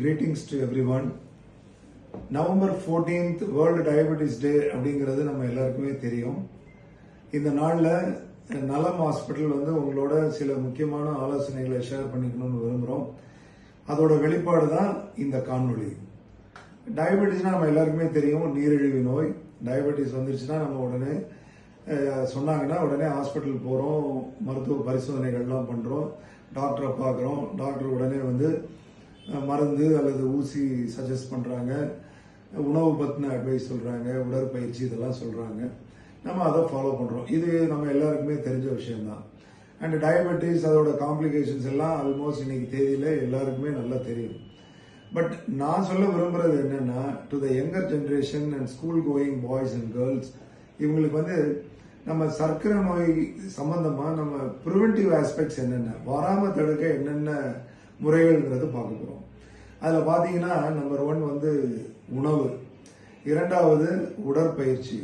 Greetings to everyone. November 14th world diabetes day அப்படிங்கிறது நம்ம எல்லாருக்குமே தெரியும். இந்த நாளில் நலம் ஹாஸ்பிட்டல் உங்களோட சில முக்கியமான ஆலோசனைகளை ஷேர் பண்ணிக்கணும்னு விரும்புகிறோம். அதோட வெளிப்பாடு தான் இந்த காணொளி. டயபெட்டிஸ்னா நம்ம எல்லாருக்குமே தெரியும், நீரிழிவு நோய். டயபெட்டிஸ் வந்துருச்சுன்னா நம்ம உடனே சொன்னாங்கன்னா உடனே ஹாஸ்பிட்டல் போகிறோம், மருத்துவ பரிசோதனைகள்லாம் பண்ணுறோம், டாக்டரை பார்க்குறோம். டாக்டர் உடனே மருந்து அல்லது ஊசி சஜஸ்ட் பண்ணுறாங்க, உணவு பற்றின அட்வைஸ் சொல்கிறாங்க, உடற்பயிற்சி இதெல்லாம் சொல்கிறாங்க. நம்ம அதை ஃபாலோ பண்ணுறோம். இது நம்ம எல்லாருக்குமே தெரிஞ்ச விஷயம்தான். அண்ட் டயபெட்டிஸ் அதோட காம்ப்ளிகேஷன்ஸ் எல்லாம் ஆல்மோஸ்ட் இன்னைக்கு தேதியில் எல்லாருக்குமே நல்லா தெரியும். பட் நான் சொல்ல விரும்புகிறது என்னென்னா, to the younger generation and school going boys and girls, இவங்களுக்கு நம்ம சர்க்கரை நோய் சம்பந்தமாக நம்ம ப்ரிவென்டிவ் ஆஸ்பெக்ட்ஸ் என்னென்ன, வராமல் தடுக்க என்னென்ன முறைகள்ங்கிறது பார்க்க போகிறோம். அதில் பார்த்தீங்கன்னா நம்பர் 1 உணவு, 2வது உடற்பயிற்சி,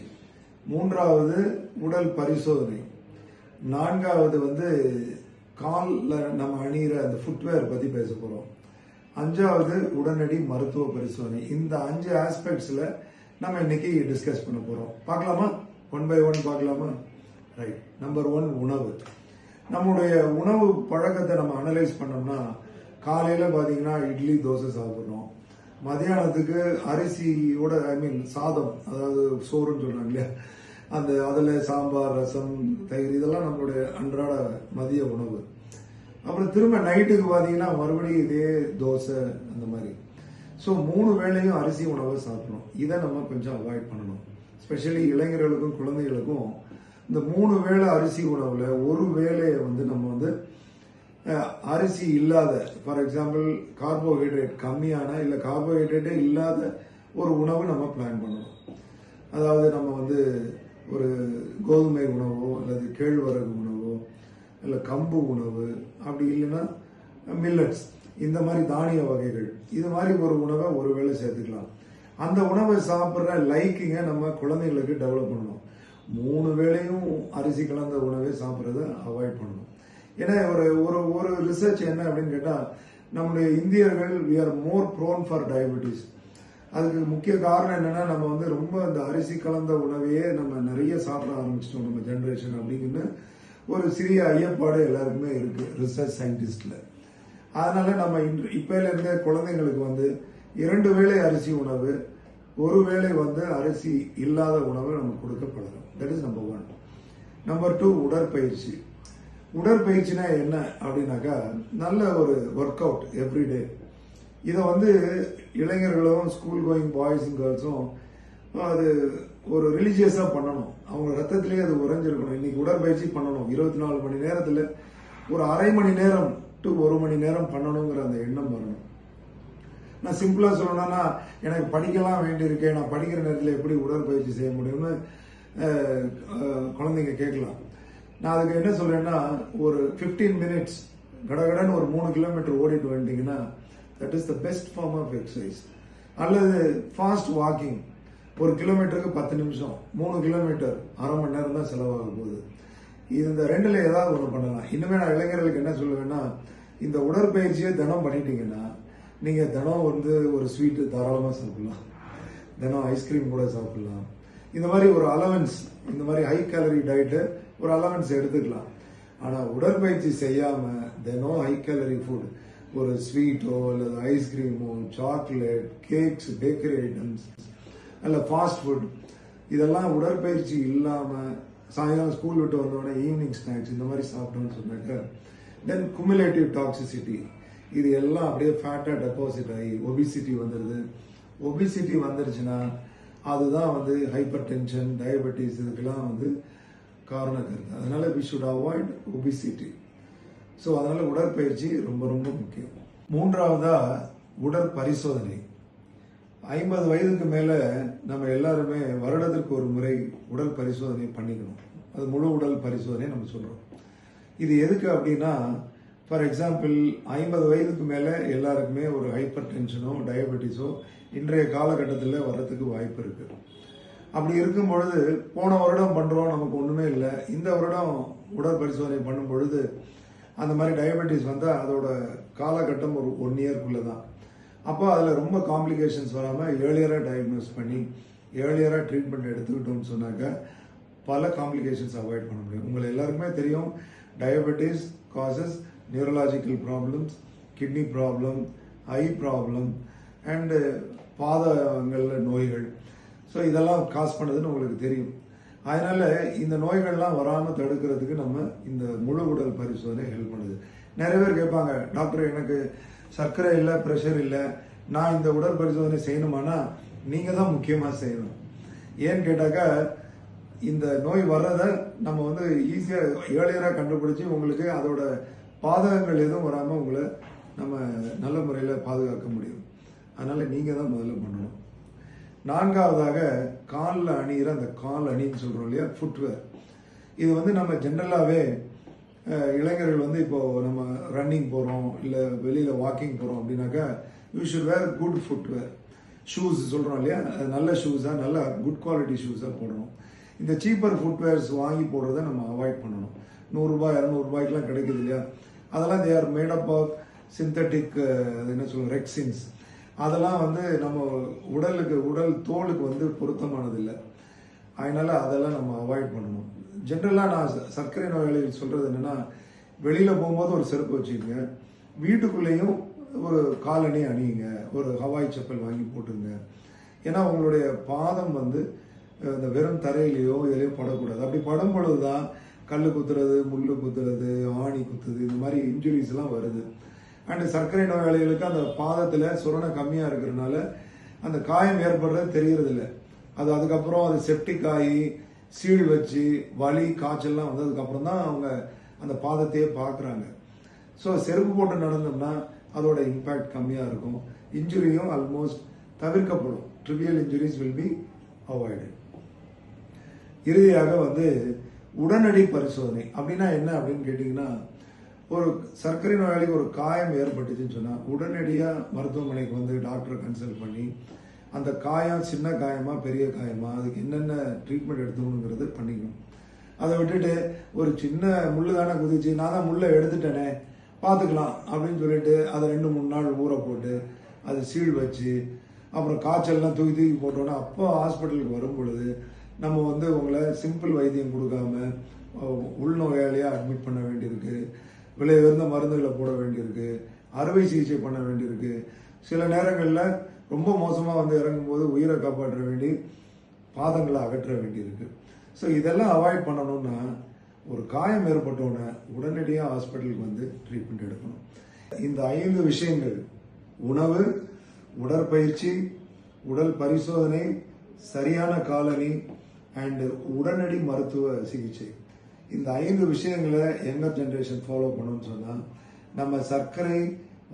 3வது உடல் பரிசோதனை, 4வது காலில் நம்ம அணிகிற அந்த ஃபுட்வேர் பற்றி பேச போகிறோம், 5வது உடனடி மருத்துவ பரிசோதனை. இந்த 5 ஆஸ்பெக்ட்ஸில் நம்ம இன்னைக்கு டிஸ்கஸ் பண்ண போகிறோம். பார்க்கலாமா? 1 by 1 பார்க்கலாமா? ரைட். நம்பர் 1 உணவு. நம்முடைய உணவு பழக்கத்தை நம்ம அனலைஸ் பண்ணோம்னா, காலையில் பார்த்தீங்கன்னா இட்லி தோசை சாப்பிட்றோம், மதியானத்துக்கு அரிசியோட சாதம், அதாவது சோறுன்னு சொல்கிறாங்க இல்லையா, அதில் சாம்பார், ரசம், தயிர், இதெல்லாம் நம்மளுடைய அன்றாட மதிய உணவு. அப்புறம் திரும்ப நைட்டுக்கு பார்த்தீங்கன்னா மறுபடியும் இதே தோசை அந்த மாதிரி. ஸோ 3 வேளையும் அரிசி உணவை சாப்பிட்றோம். இதை நம்ம கொஞ்சம் அவாய்ட் பண்ணணும். ஸ்பெஷலி இளைஞர்களுக்கும் குழந்தைகளுக்கும் இந்த 3 வேளை அரிசி உணவில் ஒரு வேளையை நம்ம அரிசி இல்லாத, ஃபார் எக்ஸாம்பிள் கார்போஹைட்ரேட் கம்மியான இல்லை கார்போஹைட்ரேட்டே இல்லாத ஒரு உணவு நம்ம பிளான் பண்ணணும். அதாவது நம்ம ஒரு கோதுமை உணவோ அல்லது கேழ்வரகு உணவோ இல்லை கம்பு உணவு, அப்படி இல்லைன்னா மில்லட்ஸ், இந்த மாதிரி தானிய வகைகள், இது மாதிரி ஒரு உணவை ஒரு வேளை சேர்த்துக்கலாம். அந்த உணவை சாப்பிட்ற லைக்கிங்க நம்ம குழந்தைகளுக்கு டெவலப் பண்ணணும். 3 வேளையும் அரிசி கலந்த உணவை சாப்பிட்றத அவாய்ட் பண்ணணும். ஏன்னா ஒரு ரிசர்ச் என்ன அப்படின்னு கேட்டால், நம்முடைய இந்தியர்கள் we are more prone for diabetes. அதுக்கு முக்கிய காரணம் என்னன்னா, நம்ம ரொம்ப இந்த அரிசி கலந்த உணவையே நம்ம நிறைய சாப்பிட ஆரம்பிச்சிட்டோம் நம்ம ஜென்ரேஷன் அப்படிங்கிற ஒரு சிறிய ஐயப்பாடு எல்லாருக்குமே இருக்கு ரிசர்ச் சயின்டிஸ்ட்ல. அதனால நம்ம இப்பையில இருந்த குழந்தைங்களுக்கு 2 வேளை அரிசி உணவு, ஒரு வேளை அரிசி இல்லாத உணவை நம்ம கொடுக்க பழகும். That is number 1. நம்பர் 2 உடற்பயிற்சி. உடற்பயிற்சினா என்ன அப்படின்னாக்கா, நல்ல ஒரு ஒர்க் அவுட் எவ்ரிடே. இதை இளைஞர்களும் ஸ்கூல் கோயிங் பாய்ஸ் அண்ட் கேர்ள்ஸும் அது ஒரு ரிலீஜியஸாக பண்ணணும். அவங்க ரத்தத்திலேயே அது உறைஞ்சிருக்கணும். இன்னைக்கு உடற்பயிற்சி பண்ணணும், 24 மணி நேரத்தில் ஒரு அரை மணி நேரம் டு 1 மணி நேரம் பண்ணணுங்கிற அந்த எண்ணம் வரணும். நான் சிம்பிளாக சொல்லணும்னா, எனக்கு படிக்கலாம் வேண்டியிருக்கேன், நான் படிக்கிற நேரத்தில் எப்படி உடற்பயிற்சி செய்ய முடியும்னு குழந்தைங்க கேட்கலாம். நான் அதுக்கு என்ன சொல்றேன்னா, ஒரு 15 மினிட்ஸ் கடகடன்னு ஒரு 3 கிலோமீட்டர் ஓடிட்டு வந்துட்டீங்கன்னா that is the best form of exercise. அல்லது ஃபாஸ்ட் வாக்கிங், 1 கிலோமீட்டருக்கு 10 நிமிஷம், 3 கிலோமீட்டர் அரை மணி நேரம் தான் செலவாக போகுது. இந்த 2ல் ஏதாவது ஒன்று பண்ணலாம். இன்னுமே நான் இளைஞர்களுக்கு என்ன சொல்லுவேன்னா, இந்த உடற்பயிற்சியை தினம் பண்ணிட்டீங்கன்னா நீங்கள் தினம் ஒரு ஸ்வீட்டு தாராளமாக சாப்பிடலாம், தினம் ஐஸ்கிரீம் கூட சாப்பிடலாம். இந்த மாதிரி ஒரு அலவன்ஸ், இந்த மாதிரி ஹை கேலரி டயட்டு ஒரு அலவன்ஸ் எடுத்துக்கலாம். ஆனால் உடற்பயிற்சி செய்யாமல் தினம் ஹை கேலரி ஃபுட், ஒரு ஸ்வீட்டோ அல்லது ஐஸ்கிரீமோ, சாக்லேட், கேக்ஸ், பேக்கரி ஐட்டம்ஸ் அல்ல ஃபாஸ்ட் ஃபுட், இதெல்லாம் உடற்பயிற்சி இல்லாமல் சாயங்காலம் ஸ்கூல் விட்டு வந்தோடனே ஈவினிங் ஸ்நாக்ஸ் இந்த மாதிரி சாப்பிட்டோம்னு சொன்னாக்க, தென் குமுலேட்டிவ் டாக்ஸிசிட்டி, இது எல்லாம் அப்படியே ஃபேட்டாக டெபாசிட் ஆகி ஒபிசிட்டி வந்துடுது. ஒபிசிட்டி வந்துருச்சுன்னா அதுதான் ஹைப்பர் டென்ஷன், டயபெட்டிஸ், இதுக்கெல்லாம் காரணம் கருத்து. அதனால we should avoid obesity. So அதனால உடற்பயிற்சி ரொம்ப ரொம்ப முக்கியம். 3வதா உடற்பரிசோதனை. 50 வயதுக்கு மேலே நம்ம எல்லாருமே வருடத்திற்கு ஒரு முறை உடல் பரிசோதனை பண்ணிக்கணும். அது முழு உடல் பரிசோதனை நம்ம சொல்கிறோம். இது எதுக்கு அப்படின்னா, ஃபார் எக்ஸாம்பிள் 50 வயதுக்கு மேலே எல்லாருக்குமே ஒரு ஹைப்பர் டென்ஷனோ டயபெட்டிஸோ இன்றைய காலகட்டத்தில் வர்றதுக்கு வாய்ப்பு இருக்குது. அப்படி இருக்கும் பொழுது, போன வருடம் பண்ணுறோம், நமக்கு ஒன்றுமே இல்லை, இந்த வருடம் உடற்பரிசோதனை பண்ணும் பொழுது அந்த மாதிரி டயபெட்டிஸ் அதோட காலகட்டம் ஒரு 1 இயர்க்குள்ளே தான். அப்போ அதில் ரொம்ப காம்ப்ளிகேஷன்ஸ் வராமல் ஏர்லியராக டயக்னோஸ் பண்ணி ஏர்லியராக ட்ரீட்மெண்ட் எடுத்துக்கிட்டோம்னு சொன்னாக்க பல காம்ப்ளிகேஷன்ஸ் அவாய்ட் பண்ண முடியும். உங்களை எல்லாருக்குமே தெரியும், diabetes causes neurological problems, kidney problem, I problem and பாதங்களில் நோய்கள். ஸோ இதெல்லாம் காஸ் பண்ணதுன்னு உங்களுக்கு தெரியும். அதனால் இந்த நோய்கள்லாம் வராமல் தடுக்கிறதுக்கு நம்ம இந்த முழு உடல் பரிசோதனை ஹெல்ப் பண்ணுது. நிறைய பேர் கேட்பாங்க, டாக்டர் எனக்கு சர்க்கரை இல்லை, ப்ரெஷர் இல்லை, நான் இந்த உடல் பரிசோதனை செய்யணுமானா நீங்கள் தான் முக்கியமாக செய்யணும். ஏன்னு கேட்டாக்கா, இந்த நோய் வர்றதை நம்ம வந்து ஈஸியாக ஏர்லியராக கண்டுபிடிச்சி உங்களுக்கு அதோட பாதகங்கள் எதுவும் வராமல் உங்களை நம்ம நல்ல முறையில் பாதுகாக்க முடியும். அதனால் நீங்கள் தான் முதல்ல பண்ணணும். 4வதாக காலில் அணிகிற அந்த கால் அணின்னு சொல்கிறோம் இல்லையா, ஃபுட்வேர். இது வந்து நம்ம ஜென்ரலாகவே இளைஞர்கள் வந்து இப்போது நம்ம ரன்னிங் போகிறோம் இல்லை வெளியில் வாக்கிங் போகிறோம் அப்படின்னாக்கா you should where good footwear. Shoes சொல்கிறோம் இல்லையா, நல்ல ஷூஸாக, நல்ல குட் குவாலிட்டி ஷூஸாக போடணும். இந்த சீப்பர் ஃபுட்வேர்ஸ் வாங்கி போடுறத நம்ம அவாய்ட் பண்ணணும். 100 ரூபாய் 200 ரூபாய்க்குலாம் கிடைக்குது இல்லையா, அதெல்லாம் they are made up of synthetic என்ன சொல்லுவோம் ரெக்சின்ஸ். அதெல்லாம் வந்து நம்ம உடல் தோலுக்கு வந்து பொருத்தமானதில்லை. அதனால் அதெல்லாம் நம்ம அவாய்ட் பண்ணணும். ஜென்ரலாக நான் சர்க்கரை நோயாளிகள் சொல்கிறது என்னென்னா, வெளியில் போகும்போது ஒரு செருப்பு வச்சுக்கோங்க, வீட்டுக்குள்ளேயும் ஒரு காலணி அணியுங்க, ஒரு ஹவாய் செப்பல் வாங்கி போட்டுங்க. ஏன்னா உங்களுடைய பாதம் வந்து இந்த வெறும் தரையிலையோ எதையோ படக்கூடாது. அப்படி படும் பொழுது தான் கல் குத்துறது, முள் குத்துறது, ஆணி குத்துது, இந்த மாதிரி இன்ஜுரிஸ்லாம் வருது. அண்டு சர்க்கரை நோயாளிகளுக்கு அந்த பாதத்தில் சுரணை கம்மியாக இருக்கிறதுனால அந்த காயம் ஏற்படுறது தெரியறதில்ல. அதுக்கப்புறம் அது செப்டிக் ஆகி சீழ் வச்சு வலி காய்ச்சல்லாம் வந்ததுக்கப்புறம் தான் அவங்க அந்த பாதத்தையே பார்க்குறாங்க. ஸோ செருப்பு போட்டு நடந்தோம்னா அதோட இம்பேக்ட் கம்மியாக இருக்கும். இன்ஜுரியும் ஆல்மோஸ்ட் தவிர்க்கப்படும். Trivial injuries will be avoided. இறுதியாக வந்து உடனடி பரிசோதனை அப்படின்னா என்ன அப்படின்னு கேட்டிங்கன்னா, ஒரு சர்க்கரை நோயாளிக்கு ஒரு காயம் ஏற்பட்டுச்சுன்னு சொன்னால் உடனடியாக மருத்துவமனைக்கு வந்து டாக்டரை கன்சல்ட் பண்ணி அந்த காயம் சின்ன காயமா பெரிய காயமா அதுக்கு என்னென்ன ட்ரீட்மெண்ட் எடுத்துக்கணுங்கிறது பண்ணிக்கணும். அதை விட்டுட்டு ஒரு சின்ன முள்ளு தானே குதிச்சு, நான் தான் முள்ளை எடுத்துட்டேனே பார்த்துக்கலாம் அப்படின்னு சொல்லிட்டு அதை 2-3 நாள் ஊற போட்டு அதை சீழ் வச்சு அப்புறம் காய்ச்சல்லாம் தூக்கி போட்டோன்னா அப்போ ஹாஸ்பிட்டலுக்கு வரும் பொழுது நம்ம வந்து உங்களை சிம்பிள் வைத்தியம் கொடுக்காம உள்நோயாளியாக அட்மிட் பண்ண வேண்டியிருக்கு, விலை உயர்ந்த மருந்துகளை போட வேண்டியிருக்கு, அறுவை சிகிச்சை பண்ண வேண்டியிருக்கு. சில நேரங்களில் ரொம்ப மோசமாக வந்து இறங்கும்போது உயிரை காப்பாற்ற வேண்டி பாதங்களை அகற்ற வேண்டியிருக்கு. ஸோ இதெல்லாம் அவாய்ட் பண்ணணும்னா ஒரு காயம் ஏற்பட்டோன்னே உடனடியாக ஹாஸ்பிட்டலுக்கு வந்து ட்ரீட்மெண்ட் எடுக்கணும். இந்த 5 விஷயங்கள், உணவு, உடற்பயிற்சி, உடல் பரிசோதனை, சரியான காலணி அண்ட் உடனடி மருத்துவ சிகிச்சை, இந்த 5 விஷயங்களை யங்கர் ஜென்ரேஷன் ஃபாலோ பண்ணணும்னு சொன்னால் நம்ம சர்க்கரை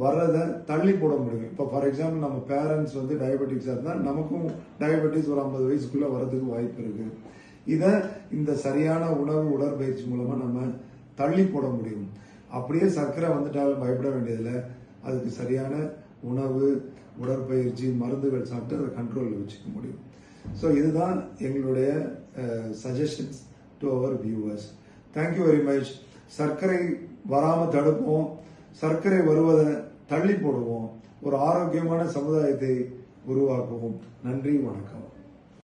வர்றதை தள்ளி போட முடியும். இப்போ ஃபார் எக்ஸாம்பிள் நம்ம பேரண்ட்ஸ் வந்து டயபெட்டிக்ஸாக இருந்தால் நமக்கும் டயபெட்டிக்ஸ் ஒரு 50 வயசுக்குள்ளே வர்றதுக்கு வாய்ப்பு இருக்குது. இதை இந்த சரியான உணவு உடற்பயிற்சி மூலமாக நம்ம தள்ளி போட முடியும். அப்படியே சர்க்கரை வந்துட்டாலும் பயப்பட வேண்டியதில்லை. அதுக்கு சரியான உணவு, உடற்பயிற்சி, மருந்துகள் சாப்பிட்டு அதை கண்ட்ரோலில் வச்சுக்க முடியும். ஸோ இதுதான் எங்களுடைய suggestions to our viewers. Thank you very much. சர்க்கரை வராமல் தடுப்போம், சர்க்கரை வருவதை தள்ளி போடுவோம், ஒரு ஆரோக்கியமான சமுதாயத்தை உருவாக்குவோம். நன்றி, வணக்கம்.